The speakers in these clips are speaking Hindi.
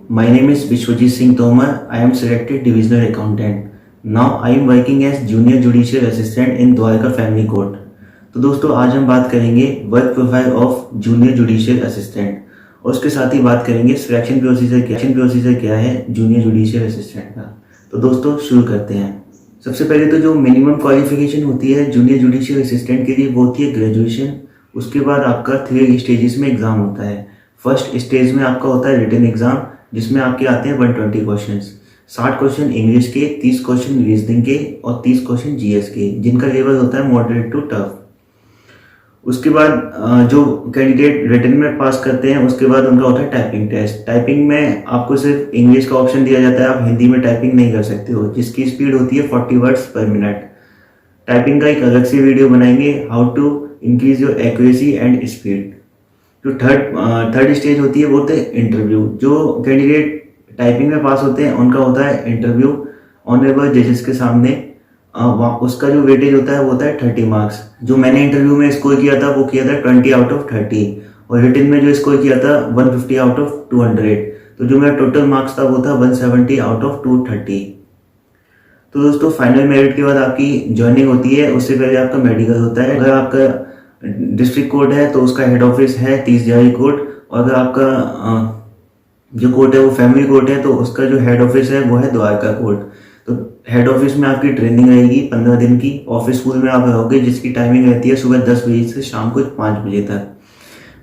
My name is Vishwajit Singh Tomar. I am selected divisional accountant. Now I am working as junior judicial assistant in Dwarka family court. तो दोस्तों आज हम बात करेंगे work profile of junior judicial assistant और उसके साथ ही बात करेंगे सिलेक्शन प्रोसीजर क्या है जूनियर जुडिशियल असिस्टेंट का। तो दोस्तों शुरू करते हैं। सबसे पहले तो जो मिनिमम क्वालिफिकेशन होती है जूनियर जुडिशियल असिस्टेंट के लिए वो होती है ग्रेजुएशन। उसके बाद आपका 3 स्टेजेस में एग्जाम होता है। फर्स्ट स्टेज में आपका होता है रिटन एग्जाम जिसमें आपके आते हैं 120 क्वेश्चंस, 60 क्वेश्चन इंग्लिश के, 30 क्वेश्चन रीजनिंग के और 30 क्वेश्चन जीएस के, जिनका लेवल होता है मॉडरेट टू टफ। उसके बाद जो कैंडिडेट रिटन में पास करते हैं उसके बाद उनका होता है टाइपिंग टेस्ट। टाइपिंग में आपको सिर्फ इंग्लिश का ऑप्शन दिया जाता है, आप हिंदी में टाइपिंग नहीं कर सकते हो, जिसकी स्पीड होती है 40 वर्ड्स पर मिनट। टाइपिंग का एक अलग से वीडियो बनाएंगे, how to increase your accuracy and speed. जो थर्ड स्टेज होती है वो होता है इंटरव्यू। जो कैंडिडेट टाइपिंग में पास होते हैं उनका होता है इंटरव्यू ऑनरेबल जजेस के सामने। उसका जो वेटेज होता है वो होता है 30 मार्क्स। जो मैंने इंटरव्यू में स्कोर किया था वो किया था 20 आउट ऑफ 30 और रिटन में जो स्कोर किया था 150 आउट ऑफ 200। तो जो मेरा टोटल मार्क्स था वो था 170 आउट ऑफ 230। तो दोस्तों फाइनल मेरिट के बाद आपकी ज्वाइनिंग होती है। उससे पहले आपका मेडिकल होता है। अगर आपका डिस्ट्रिक्ट कोर्ट है तो उसका हेड ऑफिस है 30 जहाई कोर्ट, और अगर आपका जो कोर्ट है वो फैमिली कोर्ट है तो उसका जो हेड ऑफिस है वो है द्वारका कोर्ट। तो हेड ऑफिस में आपकी ट्रेनिंग रहेगी 15 दिन की। ऑफिस स्कूल में आप रहोगे जिसकी टाइमिंग रहती है सुबह 10 बजे से शाम को 5 बजे तक।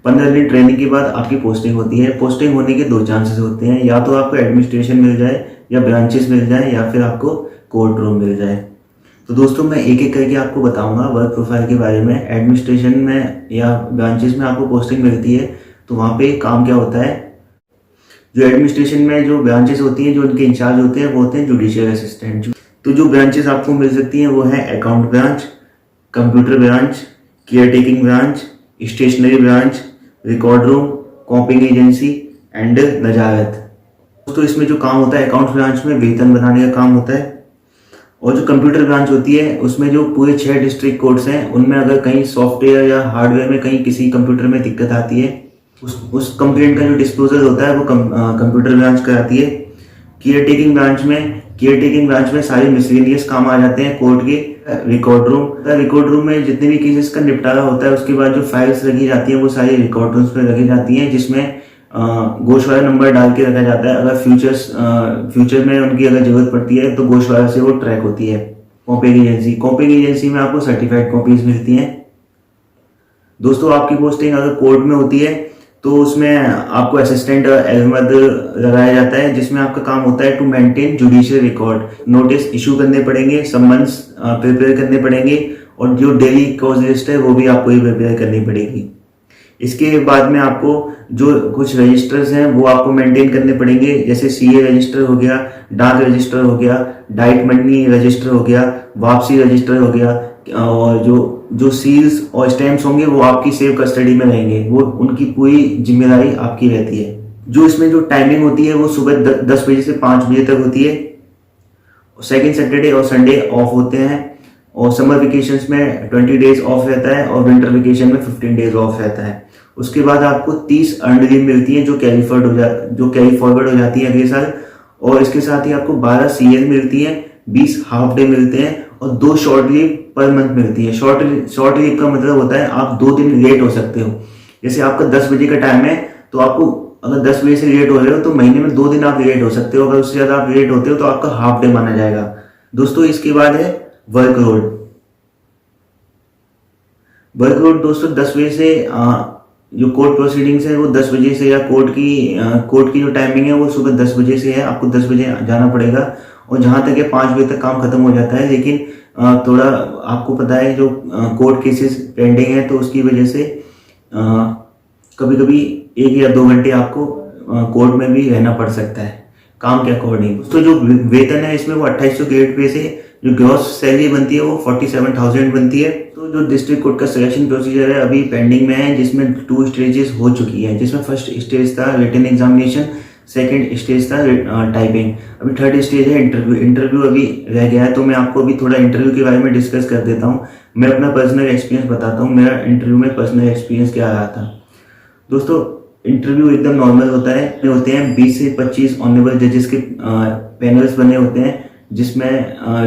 15 दिन ट्रेनिंग के बाद आपकी पोस्टिंग होती है। पोस्टिंग होने के 2 चांसेस होते हैं, या तो आपको एडमिनिस्ट्रेशन मिल जाए या ब्रांचेस मिल जाए या फिर आपको कोर्ट रूम मिल जाए। तो दोस्तों मैं एक एक करके आपको बताऊंगा वर्क प्रोफाइल के बारे में। एडमिनिस्ट्रेशन में या ब्रांचेस में आपको पोस्टिंग मिलती है तो वहाँ पे काम क्या होता है। जो एडमिनिस्ट्रेशन में जो ब्रांचेस होती हैं जो उनके इंचार्ज होते हैं वो होते हैं जुडिशियल असिस्टेंट। तो जो ब्रांचेस आपको मिल सकती हैं वो है account branch, computer branch, care taking branch, stationery branch, record room, copying agency and नजारत। दोस्तों इसमें जो काम होता है अकाउंट ब्रांच में वेतन बनाने का काम होता है। और जो कंप्यूटर ब्रांच होती है उसमें जो पूरे 6 डिस्ट्रिक्ट कोर्ट्स हैं उनमें अगर कहीं सॉफ्टवेयर या हार्डवेयर में कहीं किसी कंप्यूटर में दिक्कत आती है उस कंप्लेंट का जो डिस्पोजल होता है वो कंप्यूटर ब्रांच कराती है। केयर टेकिंग ब्रांच में सारे मिसलेनियस काम आ जाते हैं कोर्ट के। रिकॉर्ड रूम में जितने भी केसेस का निपटारा होता है उसके बाद जो फाइल्स लगी जाती हैं वो सारी रिकॉर्ड रूम्स में लगी जाती हैं, जिसमें गोशवारा नंबर डाल के रखा जाता है। अगर फ्यूचर में उनकी अगर जरूरत पड़ती है तो गोशवारा से वो ट्रैक होती है। कॉपिंग एजेंसी में आपको सर्टिफाइड कॉपीज मिलती हैं। दोस्तों आपकी पोस्टिंग अगर कोर्ट में होती है तो उसमें आपको असिस्टेंट अहमद लगाया जाता है, जिसमें आपका काम होता है to maintain judicial record. Notice issue करने पड़ेंगे, सम्मन्स प्रिपेयर करने पड़ेंगे और जो डेली कॉज लिस्ट है वो भी आपको ही प्रिपेयर करनी पड़ेगी। इसके बाद में आपको जो कुछ रजिस्टर्स हैं वो आपको मेंटेन करने पड़ेंगे, जैसे सीए रजिस्टर हो गया, डाक रजिस्टर हो गया, डाइट मनी रजिस्टर हो गया, वापसी रजिस्टर हो गया, और जो सील्स और स्टैम्प्स होंगे वो आपकी सेफ कस्टडी में रहेंगे। वो उनकी पूरी जिम्मेदारी आपकी रहती है। जो इसमें जो टाइमिंग होती है वो सुबह 10 बजे से 5 बजे तक होती है। सेकेंड सैटरडे और संडे ऑफ होते हैं और समर वेकेशंस में 20 डेज ऑफ रहता है और विंटर वेकेशन में 15 डेज ऑफ रहता है। उसके बाद आपको 30 अर्नड लीव मिलती है जो कैरी फॉरवर्ड हो जाती है अगले साल। और इसके साथ ही आपको 12 सीएल मिलती है, 20 हाफ डे मिलते हैं और 2 शॉर्ट लीव पर मंथ मिलती है। शॉर्ट लीव का मतलब होता है आप 2 दिन लेट हो सकते हो। जैसे आपका 10 बजे का टाइम है तो आपको अगर 10 बजे से लेट हो रहे हो तो महीने में 2 दिन आप लेट हो सकते हो। अगर उससे ज्यादा आप लेट होते हो तो आपका हाफ डे माना जाएगा। दोस्तों इसके बाद है वर्कलोड। दोस्तों 10 बजे से जो कोर्ट प्रोसीडिंग्स है वो 10 बजे से, या कोर्ट की जो टाइमिंग है वो सुबह 10 बजे से है। आपको 10 बजे जाना पड़ेगा और जहां तक है 5 बजे तक काम खत्म हो जाता है। लेकिन थोड़ा आपको पता है जो कोर्ट केसेस पेंडिंग है तो उसकी वजह से कभी कभी 1 या 2 घंटे आपको कोर्ट में भी रहना पड़ सकता है काम के अकॉर्डिंग। तो जो वेतन है इसमें वो 2800 ग्रेड पे से जो ग्रॉस सैलरी बनती है वो 47,000 बनती है। तो जो डिस्ट्रिक्ट कोर्ट का सिलेक्शन प्रोसीजर है अभी पेंडिंग में है, जिसमें 2 स्टेजेस हो चुकी है। जिसमें फर्स्ट स्टेज था रिटन एग्जामिनेशन, सेकंड स्टेज था टाइपिंग, अभी थर्ड स्टेज है इंटरव्यू अभी रह गया है। तो मैं आपको अभी थोड़ा इंटरव्यू के बारे में डिस्कस कर देता हूँ। मैं अपना पर्सनल एक्सपीरियंस बताता हूँ, मेरा इंटरव्यू में पर्सनल एक्सपीरियंस क्या रहा था। दोस्तों इंटरव्यू एकदम नॉर्मल होता है। होते हैं 20 से 25 ऑनरेबल जजेस के पैनल्स बने होते हैं, जिसमें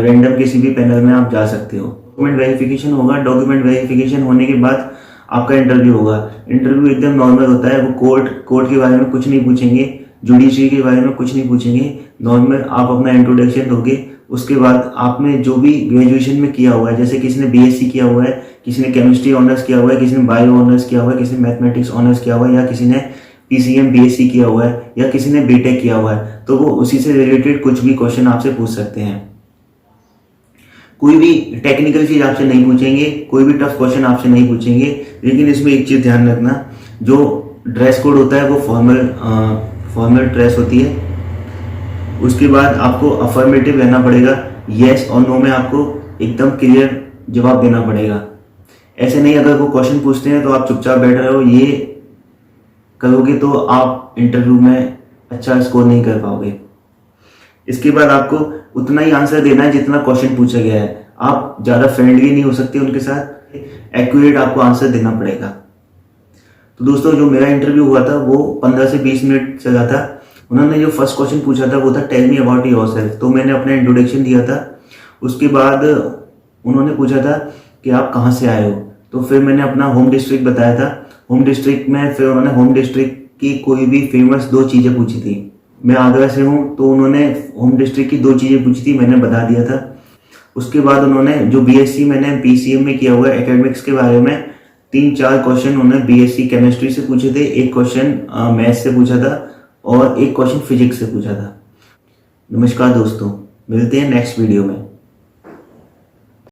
रैंडम किसी भी पैनल में आप जा सकते हो। डॉक्यूमेंट वेरिफिकेशन होगा। डॉक्यूमेंट वेरिफिकेशन होने के बाद आपका इंटरव्यू होगा। इंटरव्यू एकदम नॉर्मल होता है। वो कोर्ट के बारे में कुछ नहीं पूछेंगे, जुडिशरी के बारे में कुछ नहीं पूछेंगे। नॉर्मल आप अपना इंट्रोडक्शन दोगे। उसके बाद आपने जो भी ग्रेजुएशन में किया हुआ है, जैसे किसी ने बीएससी किया हुआ है, किसी ने केमिस्ट्री ऑनर्स किया हुआ है, किसी ने बायो ऑनर्स किया हुआ है, किसी ने मैथमेटिक्स ऑनर्स किया हुआ है, या किसी ने पीसीएम बीएससी किया हुआ है, या किसी ने बीटेक किया हुआ है, तो वो उसी से रिलेटेड कुछ भी क्वेश्चन आपसे पूछ सकते हैं। कोई भी टेक्निकल चीज आपसे नहीं पूछेंगे, कोई भी टफ क्वेश्चन आपसे नहीं पूछेंगे। लेकिन इसमें एक चीज ध्यान रखना, जो ड्रेस कोड होता है वो फॉर्मल ड्रेस होती है। उसके बाद आपको अफर्मेटिव रहना पड़ेगा। यस और नो में आपको एकदम क्लियर जवाब देना पड़ेगा। ऐसे नहीं अगर वो क्वेश्चन पूछते हैं तो आप चुपचाप बैठ रहे हो, ये करोगे तो आप इंटरव्यू में अच्छा स्कोर नहीं कर पाओगे। इसके बाद आपको उतना ही आंसर देना है जितना क्वेश्चन पूछा गया है। आप ज्यादा फ्रेंडली नहीं हो सकते उनके साथ, एक्यूरेट आपको आंसर देना पड़ेगा। तो दोस्तों, जो मेरा इंटरव्यू हुआ था वो 15 से 20 मिनट चला था। उन्होंने जो फर्स्ट क्वेश्चन पूछा था वो था टेल मी अबाउट योरसेल्फ। तो मैंने अपना इंट्रोडक्शन दिया था। उसके बाद उन्होंने पूछा था कि आप कहाँ से आए हो, तो फिर मैंने अपना होम डिस्ट्रिक्ट बताया था। होम डिस्ट्रिक्ट में फिर उन्होंने होम डिस्ट्रिक्ट की कोई भी फेमस 2 चीजें पूछी थी। मैं आगरा से हूँ, तो उन्होंने होम डिस्ट्रिक्ट की 2 चीजें पूछी थी, मैंने बता दिया था। उसके बाद उन्होंने जो बीएससी मैंने पीसीएम में किया हुआ है एकेडमिक्स के बारे में 3-4 क्वेश्चन उन्होंने बीएससी केमिस्ट्री से पूछे थे, एक क्वेश्चन मैथ्स से पूछा था और एक क्वेश्चन फिजिक्स से पूछा था। नमस्कार दोस्तों, मिलते हैं नेक्स्ट वीडियो में।